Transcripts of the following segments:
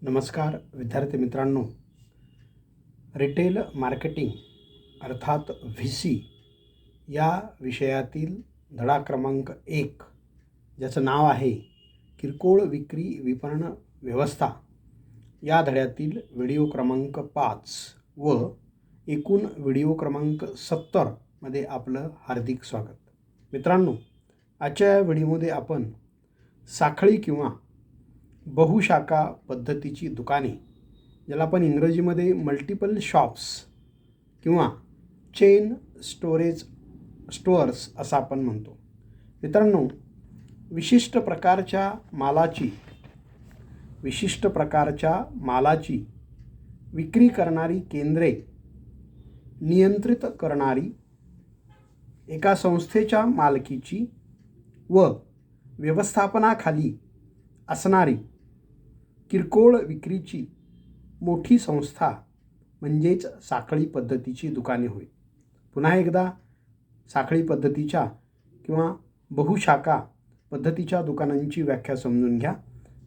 नमस्कार विद्यार्थी मित्रांनो, रिटेल मार्केटिंग अर्थात व्ही.सी. या विषयातील धडा क्रमांक 1 ज्याचं नाव आहे किरकोळ विक्री विपणन व्यवस्था या धड्यातील व्हिडिओ क्रमांक 5 व एकूण व्हिडिओ क्रमांक 70 मध्ये आपलं हार्दिक स्वागत. मित्रांनो, आजच्या व्हिडिओमध्ये आपण साखळी किंवा बहुशाखा पद्धतीची दुकाने, ज्याला आपण इंग्रजीमध्ये मल्टिपल शॉप्स किंवा चेन स्टोअर्स असं आपण म्हणतो. मित्रांनो, विशिष्ट प्रकारच्या मालाची विक्री करणारी केंद्रे नियंत्रित करणारी, एका संस्थेच्या मालकीची व व्यवस्थापनाखाली असणारी किरकोळ विक्रीची मोठी संस्था म्हणजेच साखळी पद्धतीची दुकाने होय. पुन्हा एकदा साखळी पद्धतीच्या किंवा बहुशाखा पद्धतीच्या दुकानांची व्याख्या समजून घ्या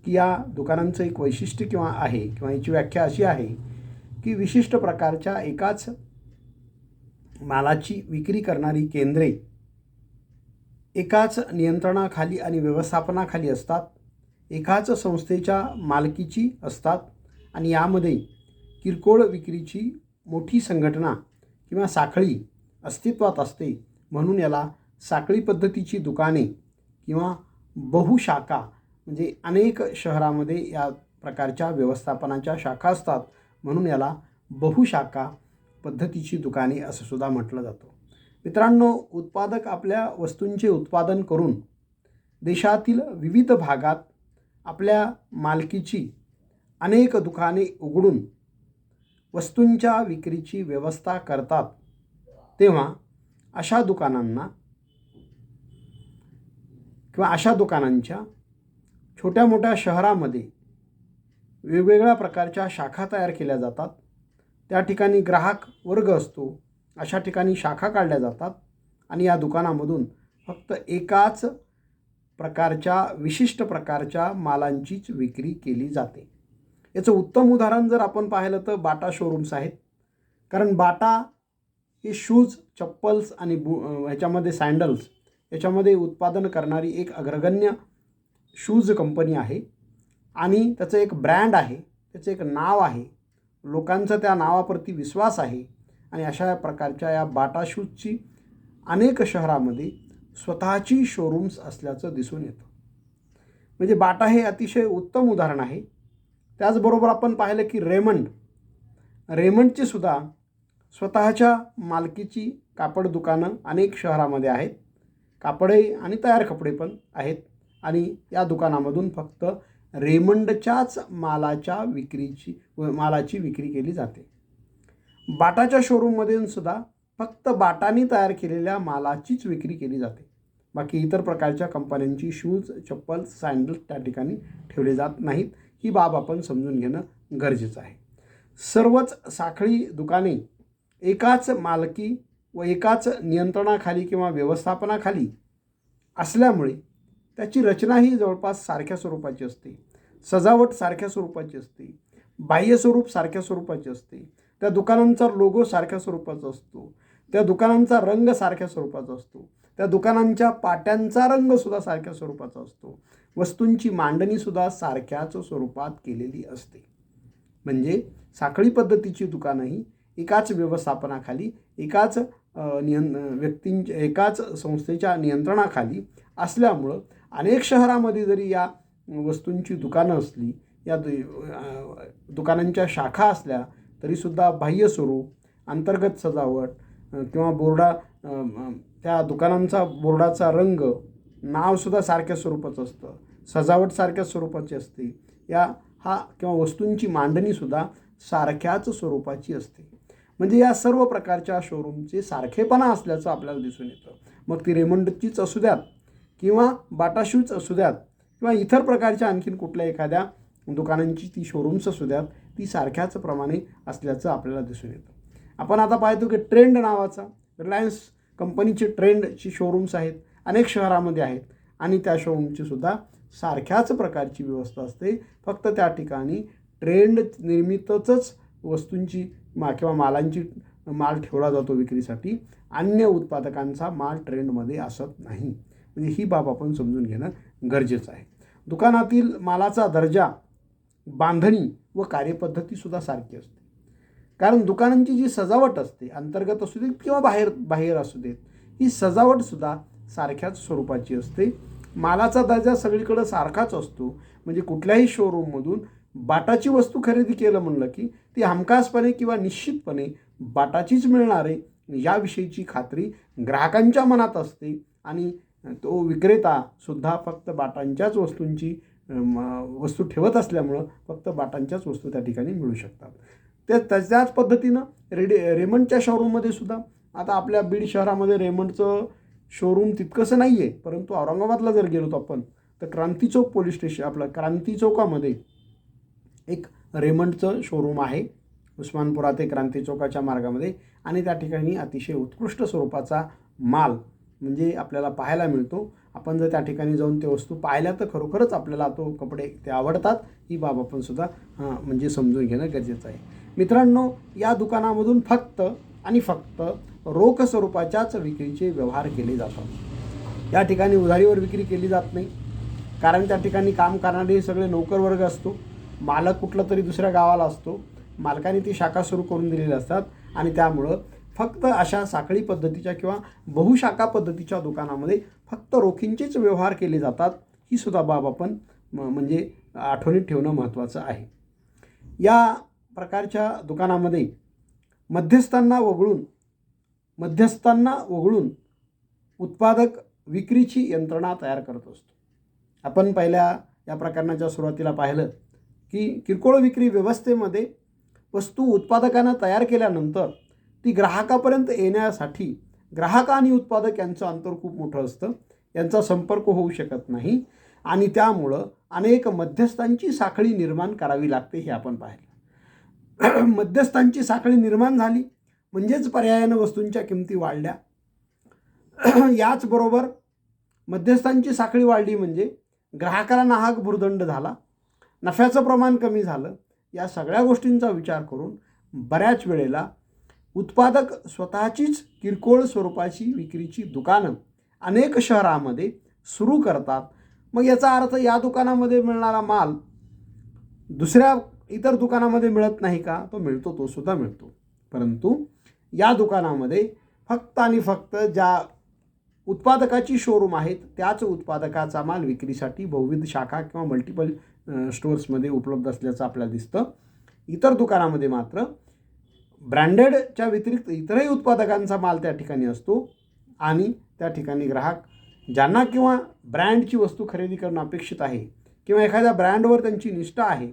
की या दुकानांचं एक वैशिष्ट्य किंवा याची व्याख्या अशी आहे की विशिष्ट प्रकारच्या एकाच मालाची विक्री करणारी केंद्रे एकाच नियंत्रणाखाली आणि व्यवस्थापनाखाली असतात, एकाच संस्थेच्या मालकीची असतात आणि यामध्ये किरकोळ विक्रीची मोठी संघटना किंवा साखळी अस्तित्वात असते. म्हणून याला साखळी पद्धतीची दुकाने किंवा बहुशाखा, म्हणजे अनेक शहरामध्ये या प्रकारच्या व्यवस्थापनाच्या शाखा असतात, म्हणून याला बहुशाखा पद्धतीची दुकाने असं सुद्धा म्हटलं जातं. मित्रांनो, उत्पादक आपल्या वस्तूंचे उत्पादन करून देशातील विविध भागात आपल्या मालकीची अनेक दुकाने उघडून वस्तूंच्या विक्रीची व्यवस्था करतात. तेव्हा अशा दुकानांच्या छोट्या मोठ्या शहरामध्ये वेगवेगळ्या प्रकारच्या शाखा तयार केल्या जातात. त्या ठिकाणी ग्राहक वर्ग असतो, अशा ठिकाणी शाखा काढल्या जातात आणि या दुकानामधून फक्त एकाच विशिष्ट प्रकारच्या मालांचीच विक्री केली जाते. याचं उत्तम उदाहरण जर आपण पाहिलं तर बाटा शोरूम्स आहेत. कारण बाटा हे शूज, चप्पल्स आणि ह्याच्यामध्ये सँडल्स याच्यामध्ये उत्पादन करणारी एक अग्रगण्य शूज कंपनी आहे आणि त्याचं एक ब्रँड आहे, त्याचं एक नाव आहे, लोकांचा त्या नावाप्रती विश्वास आहे आणि अशा प्रकारच्या या बाटा शूजची अनेक शहरामध्ये स्वतःची शोरूम्स असल्याचं दिसून येतं. म्हणजे बाटा हे अतिशय उत्तम उदाहरण आहे. त्याचबरोबर आपण पाहिलं की रेमंडची सुद्धा स्वतःच्या मालकीची कापड दुकानं अनेक शहरामध्ये आहेत. कापडे आणि तयार कपडे पण आहेत आणि या दुकानामधून फक्त रेमंडच्याच मालाची विक्री केली जाते. बाटाच्या शोरूममध्ये सुद्धा फक्त बाटाने तयार केलेल्या मालाचीच विक्री केली जाते. बाकी इतर प्रकारच्या कंपन्यांची शूज, चप्पल, सँडल्स त्या ठिकाणी ठेवले जात नाहीत. ही बाब आपण समजून घेणं गरजेचं आहे. सर्वच साखळी दुकाने एकाच मालकी व एकाच नियंत्रणाखाली किंवा व्यवस्थापनाखाली असल्यामुळे त्याची रचनाही जवळपास सारख्या स्वरूपाची असते, सजावट सारख्या स्वरूपाची असते, बाह्य स्वरूप सारख्या स्वरूपाचे असते, त्या दुकानांचा लोगो सारख्या स्वरूपाचा असतो, त्या दुकानांचा रंग सारख्या स्वरूपाचा असतो, त्या दुकानांच्या पाट्यांचा रंगसुद्धा सारख्या स्वरूपाचा असतो, वस्तूंची मांडणीसुद्धा सारख्याच स्वरूपात केलेली असते. म्हणजे साखळी पद्धतीची दुकानंही एकाच व्यवस्थापनाखाली, एकाच संस्थेच्या नियंत्रणाखाली असल्यामुळं अनेक शहरामध्ये जरी या वस्तूंची दुकानं असली, या दुकानांच्या शाखा असल्या तरीसुद्धा बाह्य स्वरूप, अंतर्गत सजावट किंवा त्या दुकानांचा बोर्डाचा रंग, नावसुद्धा सारख्या स्वरूपाचं असतं, सजावट सारख्या स्वरूपाची असते, किंवा वस्तूंची मांडणीसुद्धा सारख्याच स्वरूपाची असते. म्हणजे या सर्व प्रकारच्या शोरूमचे सारखेपणा असल्याचं आपल्याला दिसून येतं. मग ती रेमंडचीच असू द्यात किंवा बाटा शूज असू द्यात किंवा इतर प्रकारच्या आणखीन कुठल्या एखाद्या दुकानांची ती शोरूम्स असू द्यात, ती सारख्याच प्रमाणे असल्याचं आपल्याला दिसून येतं. आपण आता पाहतो की ट्रेंड नावाचा रिलायन्स कंपनीचे ट्रेंडची शोरूम्स आहेत, अनेक शहरामध्ये आहेत आणि त्या शोरूमची सुद्धा सारख्याच प्रकारची व्यवस्था असते. फक्त त्या ठिकाणी ट्रेंड निर्मितच वस्तूंची किंवा माल ठेवला जातो विक्रीसाठी. अन्य उत्पादकांचा माल ट्रेंडमध्ये असत नाही. म्हणजे ही बाब आपण समजून घेणं गरजेचं आहे. दुकानातील मालाचा दर्जा, बांधणी व कार्यपद्धतीसुद्धा सारखी असते. कारण दुकानांची जी सजावट असते, अंतर्गत असू देत किंवा बाहेर असू देत, ही सजावटसुद्धा सारख्याच स्वरूपाची असते. मालाचा दर्जा सगळीकडं सारखाच असतो. म्हणजे कुठल्याही शोरूममधून बाटाची वस्तू खरेदी केलं म्हणलं की ती हमखासपणे किंवा निश्चितपणे बाटाचीच मिळणार आहे याविषयीची खात्री ग्राहकांच्या मनात असते. आणि तो विक्रेतासुद्धा फक्त बाटांच्याच वस्तू ठेवत असल्यामुळं फक्त बाटांच्याच वस्तू त्या ठिकाणी मिळू शकतात. त्याच पद्धतीनं रेमंडच्या शोरूममध्ये सुद्धा, आता आपल्या बीड शहरामध्ये रेमंडचं शोरूम तितकंसं नाही आहे, परंतु औरंगाबादला जर गेलो तर आपण तर क्रांती चौक पोलीस स्टेशन, आपलं क्रांती चौकामध्ये एक रेमंडचं शोरूम आहे, उस्मानपुरा ते क्रांती चौकाच्या मार्गामध्ये. आणि त्या ठिकाणी अतिशय उत्कृष्ट स्वरूपाचा माल म्हणजे आपल्याला पाहायला मिळतो. आपण जर त्या ठिकाणी जाऊन ते वस्तू पाहिल्या तर खरोखरच आपल्याला तो कपडे ते आवडतात. ही बाब आपण सुद्धा म्हणजे समजून घेणं गरजेचं आहे. मित्रांनो, या दुकानामधून फक्त आणि फक्त रोख स्वरूपाच्याच विक्रीचे व्यवहार केले जातात. या ठिकाणी उधारीवर विक्री केली जात नाही. कारण त्या ठिकाणी काम करणारे सगळे नोकर वर्ग असतो. मालक कुठला तरी दुसऱ्या गावाला असतो. मालकाने ती शाखा सुरू करून दिलेल्या असतात आणि त्यामुळं फक्त अशा साखळी पद्धतीच्या किंवा बहुशाखा पद्धतीच्या दुकानामध्ये फक्त रोखींचेच व्यवहार केले जातात. ही सुद्धा बाब आपण म्हणजे आठवणीत ठेवणं महत्त्वाचं आहे. या प्रकारच्या दुकानामध्ये मध्यस्थांना वगळून उत्पादक विक्रीची यंत्रणा तयार करत असतो. आपण पहिल्या या प्रकरणाच्या सुरुवातीला पाहिलं की किरकोळ विक्री व्यवस्थेमध्ये वस्तू उत्पादकांना तयार केल्यानंतर ती ग्राहकापर्यंत येण्यासाठी ग्राहक आणि उत्पादक यांचं अंतर खूप मोठं असतं. यांचा संपर्क होऊ शकत नाही आणि त्यामुळं अनेक मध्यस्थांची साखळी निर्माण करावी लागते. हे आपण पाहिलं. मध्यस्थांची साखळी निर्माण झाली म्हणजेच पर्यायानं वस्तूंच्या किमती वाढल्या. याचबरोबर मध्यस्थांची साखळी वाढली म्हणजे ग्राहकाला नाहक भुर्दंड झाला, नफ्याचं प्रमाण कमी झालं. या सगळ्या गोष्टींचा विचार करून बऱ्याच वेळेला उत्पादक स्वतःचीच किरकोळ स्वरूपाची विक्रीची दुकानं अनेक शहरामध्ये सुरू करतात. मग याचा अर्थ या दुकानामध्ये मिळणारा माल दुसऱ्या इतर दुकानामध्ये मिळत नाही का? तो मिळतो, तो सुद्धा मिळतो. परंतु या दुकानामध्ये फक्त आणि फक्त ज्या उत्पादकाची शोरूम आहेत त्याच उत्पादकाचा माल विक्रीसाठी बहुविध शाखा किंवा मल्टिपल स्टोअर्समध्ये उपलब्ध असल्याचं आपल्याला दिसतं. इतर दुकानामध्ये मात्र ब्रँडेडच्या व्यतिरिक्त इतरही उत्पादकांचा माल त्या ठिकाणी असतो आणि त्या ठिकाणी ग्राहक ज्यांना किंवा ब्रँडची वस्तू खरेदी करणं अपेक्षित आहे किंवा एखाद्या ब्रँडवर त्यांची निष्ठा आहे,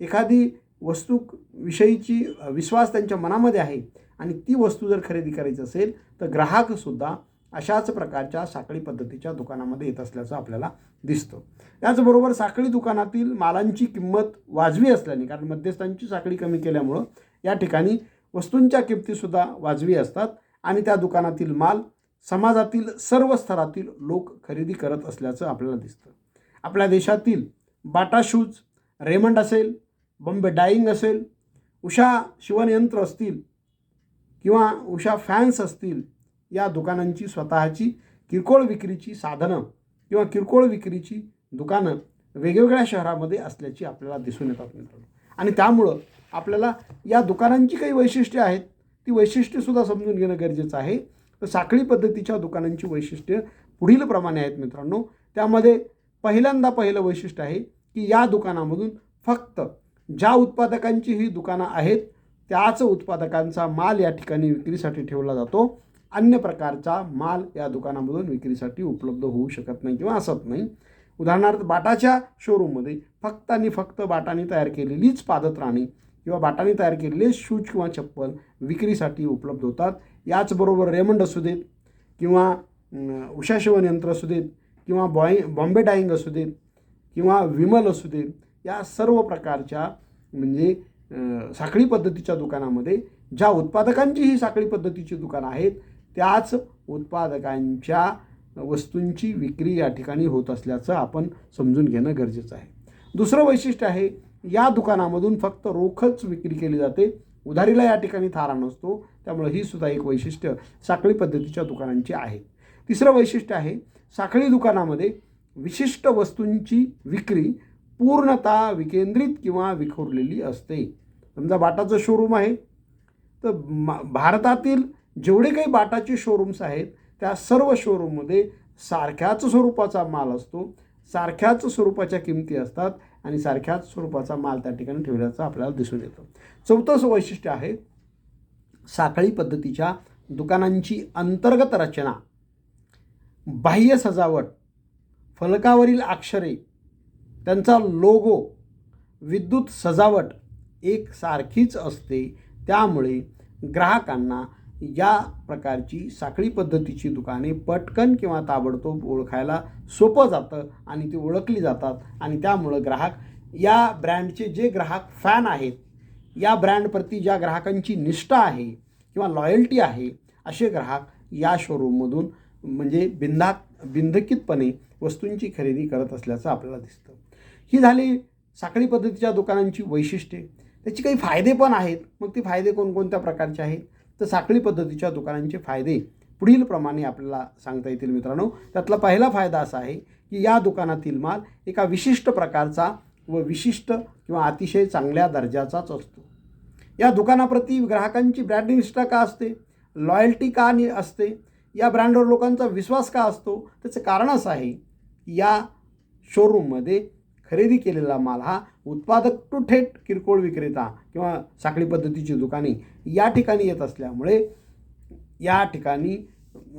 एखादी वस्तू विषयीची विश्वास त्यांच्या मनामध्ये आहे आणि ती वस्तू जर खरेदी करायची असेल तर ग्राहकसुद्धा अशाच प्रकारच्या साखळी पद्धतीच्या दुकानामध्ये येत असल्याचं आपल्याला दिसतं. त्याचबरोबर साखळी दुकानातील मालांची किंमत वाजवी असल्याने, कारण मध्यस्थांची साखळी कमी केल्यामुळं या ठिकाणी वस्तूंच्या किमतीसुद्धा वाजवी असतात आणि त्या दुकानातील माल समाजातील सर्व स्तरातील लोक खरेदी करत असल्याचं आपल्याला दिसतं. आपल्या देशातील बाटा शूज, रेमंड असेल, बॉम्बे डाईंग असेल, उषा शिवणयंत्र असतील किंवा उषा फॅन्स असतील, या दुकानांची स्वतःची किरकोळ विक्रीची साधनं किंवा किरकोळ विक्रीची दुकानं वेगवेगळ्या शहरामध्ये असल्याची आपल्याला दिसून येतात मित्रांनो. आणि त्यामुळं आपल्याला या दुकानांची काही वैशिष्ट्ये आहेत, ती वैशिष्ट्येसुद्धा समजून घेणं गरजेचं आहे. तर साखळी पद्धतीच्या दुकानांची वैशिष्ट्ये पुढील प्रमाणे आहेत मित्रांनो. त्यामध्ये पहिलं वैशिष्ट्य आहे की या दुकानामधून फक्त ज्या उत्पादकांची ही दुकानं आहेत त्याच उत्पादकांचा माल या ठिकाणी विक्रीसाठी ठेवला जातो. अन्य प्रकारचा माल या दुकानामधून विक्रीसाठी उपलब्ध होऊ शकत नाही किंवा असत नाही. उदाहरणार्थ बाटाच्या शोरूममध्ये फक्त आणि फक्त बाटाने तयार केलेलीच पादत्राणे किंवा बाटाने तयार केलेले शूज किंवा चप्पल विक्रीसाठी उपलब्ध होतात. याचबरोबर रेमंड असू देत किंवा उषा शिवणयंत्र असू देत किंवा बॉम्बे डाईंग असू देत किंवा विमल असू देत, या सर्व प्रकारच्या म्हणजे साखळी पद्धतीच्या दुकानामध्ये ज्या उत्पादकांची ही साखळी पद्धतीची दुकानं आहेत त्याच उत्पादकांच्या वस्तूंची विक्री या ठिकाणी होत असल्याचं आपण समजून घेणं गरजेचं आहे. दुसरं वैशिष्ट्य आहे या दुकानामधून फक्त रोखच विक्री केली जाते, उधारीला या ठिकाणी थारा नसतो. त्यामुळे ही सुद्धा एक वैशिष्ट्य साखळी पद्धतीच्या दुकानांची आहे. तिसरं वैशिष्ट्य आहे, साखळी दुकानामध्ये विशिष्ट वस्तूंची विक्री पूर्णतः विकेंद्रित किंवा विखुरलेली असते. समजा बाटाचं शोरूम आहे, तर भारतातील जेवढे काही बाटाचे शोरूम्स आहेत त्या सर्व शोरूममध्ये सारख्याच स्वरूपाचा माल असतो, सारख्याच स्वरूपाच्या किमती असतात आणि सारख्याच स्वरूपाचा माल त्या ठिकाणी ठेवल्याचं आपल्याला दिसून येतं. चौथं वैशिष्ट्य आहे, साखळी पद्धतीच्या दुकानांची अंतर्गत रचना, बाह्य सजावट, फलकावरील अक्षरे, त्यांचा लोगो, विद्युत सजावट एक सारखीच असते. त्यामुळे ग्राहकांना या प्रकारची साखळी पद्धतीची दुकाने पटकन किंवा ताबडतोब ओळखायला सोपं जातं आणि ती ओळखली जातात आणि त्यामुळं ग्राहक या ब्रँडचे जे ग्राहक फॅन आहेत, या ब्रँडप्रती ज्या ग्राहकांची निष्ठा आहे किंवा लॉयल्टी आहे, असे ग्राहक या शोरूममधून म्हणजे बिनधास्तपणे वस्तूंची खरेदी करत असल्याचं आपल्याला दिसतं. ही झाली साखळी पद्धतीच्या दुकानांची वैशिष्ट्ये. त्याचे काही फायदे पण आहेत. मग ते फायदे कोणकोणत्या प्रकारचे आहेत, तर साखळी पद्धतीच्या दुकानांचे फायदे पुढील प्रमाणे आपल्याला सांगता येतील मित्रांनो. त्यातला पहिला फायदा असा आहे की या दुकानातील माल एका विशिष्ट प्रकारचा व विशिष्ट किंवा अतिशय चांगल्या दर्जाचाच असतो. या दुकानाप्रती ग्राहकांची ब्रँड निष्ठा का असते, लॉयल्टी का असते, या ब्रँडवर लोकांचा विश्वास का असतो, त्याचं कारण असं आहे की या शोरूममध्ये खरेदी केलेला माल हा उत्पादक टू थेट किरकोळ विक्रेता किंवा साखळी पद्धतीची दुकाने या ठिकाणी येत असल्यामुळे या ठिकाणी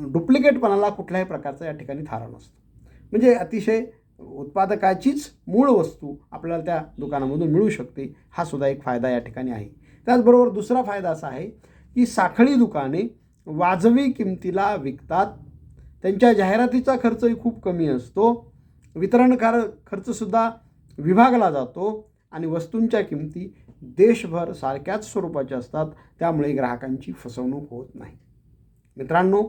डुप्लिकेटपणाला कुठल्याही प्रकारचा या ठिकाणी थारा नसतो. म्हणजे अतिशय उत्पादकाचीच मूळ वस्तू आपल्याला त्या दुकानामधून मिळू शकते. हा सुद्धा एक फायदा या ठिकाणी आहे. त्याचबरोबर दुसरा फायदा असा आहे की साखळी दुकाने वाजवी किमतीला विकतात. त्यांच्या जाहिरातीचा खर्चही खूप कमी असतो. वितरण खर्चसुद्धा विभागला जातो आणि वस्तूंच्या किमती देशभर सारख्याच स्वरूपाच्या असतात. त्यामुळे ग्राहकांची फसवणूक होत नाही. मित्रांनो,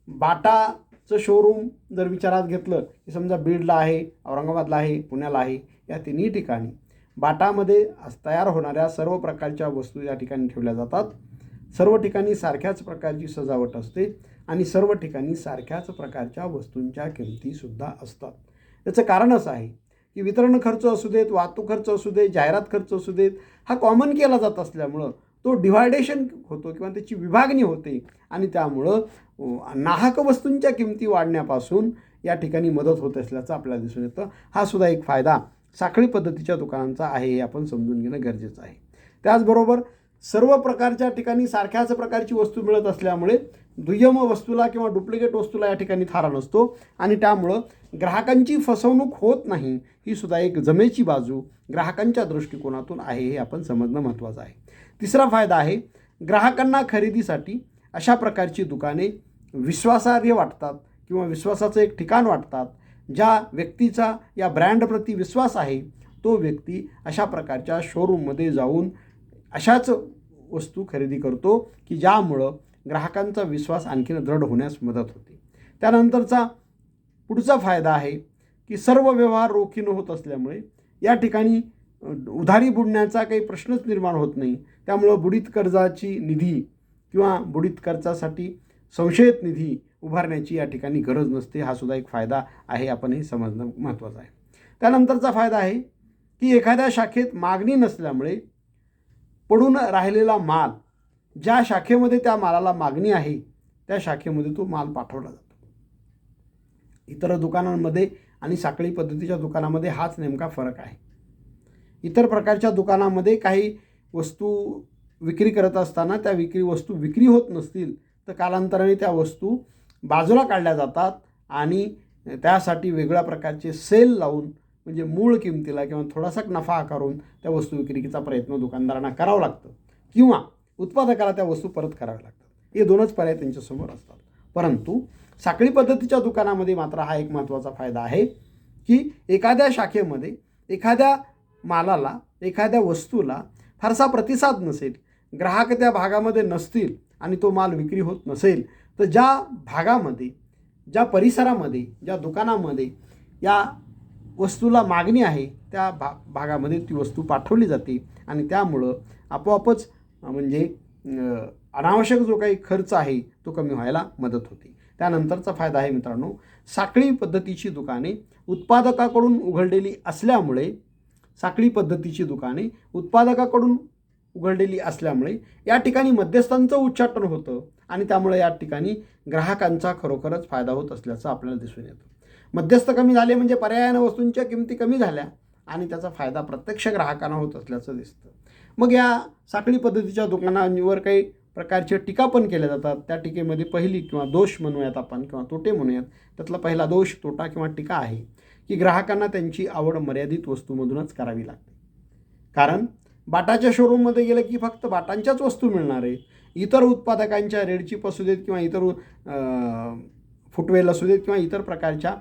बाटाचं शोरूम जर विचारात घेतलं की समजा बीडला आहे, औरंगाबादला आहे, पुण्याला आहे, या तिन्ही ठिकाणी बाटामध्ये तयार होणाऱ्या सर्व प्रकारच्या वस्तू या ठिकाणी ठेवल्या जातात. सर्व ठिकाणी सारख्याच प्रकारची सजावट असते आणि सर्व ठिकाणी सारख्याच प्रकारच्या वस्तूंच्या किमतीसुद्धा असतात. याचं कारण असं आहे की वितरण खर्च असू देत, वाहतूक खर्च असू देत, जाहिरात खर्च असू देत, हा कॉमन केला जात असल्यामुळं तो डिव्हायडेशन होतो किंवा त्याची विभागणी होते आणि त्यामुळं नाहक वस्तूंच्या किमती वाढण्यापासून या ठिकाणी मदत होत असल्याचं आपल्याला दिसून येतं. हा सुद्धा एक फायदा साखळी पद्धतीच्या दुकानांचा आहे, हे आपण समजून घेणं गरजेचं आहे. त्याचबरोबर सर्व प्रकारच्या ठिकाणी सारख्याच प्रकारची वस्तू मिळत असल्यामुळे दुय्यम वस्तूला किंवा डुप्लिकेट वस्तूला या ठिकाणी थारा नसतो आणि त्यामुळं ग्राहकांची फसवणूक होत नाही. ही सुद्धा एक जमेची बाजू ग्राहकांच्या दृष्टिकोनातून आहे, हे आपण समजणं महत्त्वाचं आहे. तिसरा फायदा आहे, ग्राहकांना खरेदीसाठी अशा प्रकारची दुकाने विश्वासार्ह वाटतात किंवा विश्वासाचं एक ठिकाण वाटतात. ज्या व्यक्तीचा या ब्रँडप्रती विश्वास आहे तो व्यक्ती अशा प्रकारच्या शोरूममध्ये जाऊन अशाच वस्तू खरेदी करतो की ज्यामुळं ग्राहकांचा विश्वास आणखीन दृढ होण्यास मदत होते. त्यानंतरचा पुढचा फायदा आहे की सर्व व्यवहार रोखीनं होत असल्यामुळे या ठिकाणी उधारी बुडण्याचा काही प्रश्नच निर्माण होत नाही. त्यामुळं बुडीत कर्जाची निधी किंवा बुडीत कर्जासाठी संशयित निधी उभारण्याची या ठिकाणी गरज नसते. हा सुद्धा एक फायदा आहे, आपण हे समजणं महत्त्वाचं आहे. त्यानंतरचा फायदा आहे की एखाद्या शाखेत मागणी नसल्यामुळे पडून राहिलेला माल ज्या शाखेमध्ये त्या मालाला मागणी आहे त्या शाखेमध्ये तो माल पाठवला जातो. इतर दुकानांमध्ये आणि साखळी पद्धतीच्या दुकानामध्ये हाच नेमका फरक आहे. इतर प्रकारच्या दुकानामध्ये काही वस्तू विक्री करत असताना त्या वस्तू विक्री होत नसतील तर कालांतराने त्या वस्तू बाजूला काढल्या जातात आणि त्यासाठी वेगळ्या प्रकारचे सेल लावून म्हणजे मूळ किमतीला किंवा थोडासा नफा आकारून त्या वस्तू विक्रीचा प्रयत्न दुकानदारांना करावा लागतं किंवा उत्पादकाला त्या वस्तू परत कराव्या लागतात. हे दोनच पर्याय त्यांच्यासमोर असतात. परंतु साखळी पद्धतीच्या दुकानामध्ये मात्र हा एक महत्त्वाचा फायदा आहे की एखाद्या शाखेमध्ये एखाद्या मालाला, एखाद्या वस्तूला फारसा प्रतिसाद नसेल, ग्राहक त्या भागामध्ये नसतील आणि तो माल विक्री होत नसेल तर ज्या भागामध्ये, ज्या परिसरामध्ये, ज्या दुकानामध्ये या वस्तूला मागणी आहे त्या भागामध्ये ती वस्तू पाठवली जाते आणि त्यामुळं आपोआपच म्हणजे अनावश्यक जो काही खर्च आहे तो कमी व्हायला मदत होते. त्यानंतरचा फायदा आहे मित्रांनो, साखळी पद्धतीची दुकाने उत्पादकाकडून उघडलेली असल्यामुळे या ठिकाणी मध्यस्थांचं उच्चाटन होतं आणि त्यामुळे या ठिकाणी ग्राहकांचा खरोखरच फायदा होत असल्याचं आपल्याला दिसून येतं. मध्यस्थ कमी झाले म्हणजे पर्यायानं वस्तूंच्या किमती कमी झाल्या आणि त्याचा फायदा प्रत्यक्ष ग्राहकांना होत असल्याचं दिसतं. मग या साखळी पद्धतीच्या दुकानांवर काही प्रकारचे टीका पण केल्या जातात. त्या टीकेमध्ये पहिली किंवा दोष म्हणूयात आपण किंवा तोटे म्हणूयात, त्यातला पहिला दोष, तोटा किंवा टीका आहे की ग्राहकांना त्यांची आवड मर्यादित वस्तूमधूनच करावी लागते. कारण बाटाच्या शोरूममध्ये गेलं की फक्त बाटांच्याच वस्तू मिळणार आहे. इतर उत्पादकांच्या रेडचीप असू देत किंवा इतर फुटवेल असू देत किंवा इतर प्रकारच्या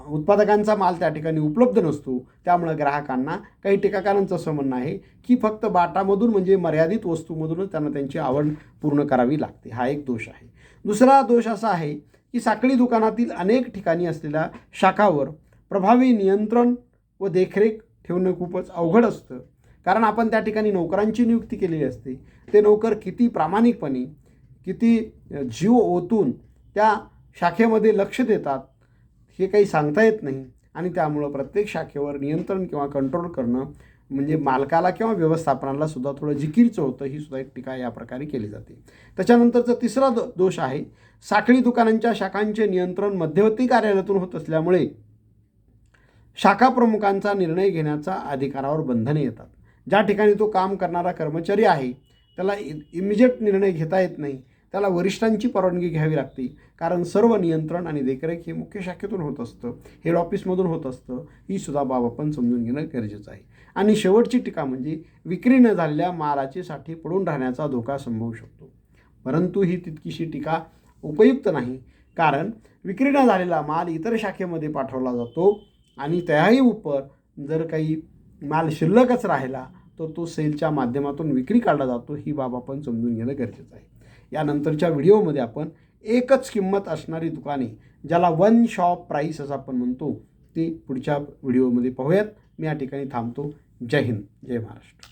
उत्पादकांचा माल त्या ठिकाणी उपलब्ध नसतो. त्यामुळे ग्राहकांना, काही टीकाकारांचं असं म्हणणं आहे की फक्त बाटामधून म्हणजे मर्यादित वस्तूमधूनच त्यांना त्यांची आवड पूर्ण करावी लागते. हा एक दोष आहे. दुसरा दोष असा आहे की साखळी दुकानातील अनेक ठिकाणी असलेल्या शाखावर प्रभावी नियंत्रण व देखरेख ठेवणं खूपच अवघड असतं. कारण आपण त्या ठिकाणी नोकरांची नियुक्ती केलेली असते. ते नोकर किती प्रामाणिकपणे, किती जीव ओतून त्या शाखेमध्ये लक्ष देतात हे काही सांगता येत नाही आणि त्यामुळं प्रत्येक शाखेवर नियंत्रण किंवा कंट्रोल करणं म्हणजे मालकाला किंवा व्यवस्थापनाला सुद्धा थोडं जिकिरीचं होतं. ही सुद्धा एक टीका या प्रकारे केली जाते. त्याच्यानंतरचा तिसरा दोष आहे, साखळी दुकानांच्या शाखांचे नियंत्रण मध्यवर्ती कार्यालयातून होत असल्यामुळे शाखा प्रमुखांचा निर्णय घेण्याचा अधिकारावर बंधने येतात. ज्या ठिकाणी तो काम करणारा कर्मचारी आहे त्याला इमिजिएट निर्णय घेता येत नाही, त्याला वरिष्ठांची परवानगी घ्यावी लागते. कारण सर्व नियंत्रण आणि देखरेख हे मुख्य शाखेतून होत असतं, हेड ऑफिसमधून होत असतं. ही सुद्धा बाब आपण समजून घेणं गरजेचं आहे. आणि शेवटची टीका म्हणजे विक्री न झालेल्या मालाचे साठे पडून राहण्याचा धोका संभवू शकतो. परंतु ही तितकीशी टीका उपयुक्त नाही, कारण विक्री न झालेला माल इतर शाखेमध्ये पाठवला जातो आणि त्याही उपर जर काही माल शिल्लकच राहिला तर तो सेलच्या माध्यमातून विक्री काढला जातो. ही बाब आपण समजून घेणं गरजेचं आहे. यानंतरच्या व्हिडिओमध्ये आपण एकच किंमत असणारी दुकाने, ज्याला वन शॉप प्राईस असं आपण म्हणतो, ते पुढच्या व्हिडिओमध्ये पाहूयात. मी या ठिकाणी थांबतो. जय हिंद, जय महाराष्ट्र.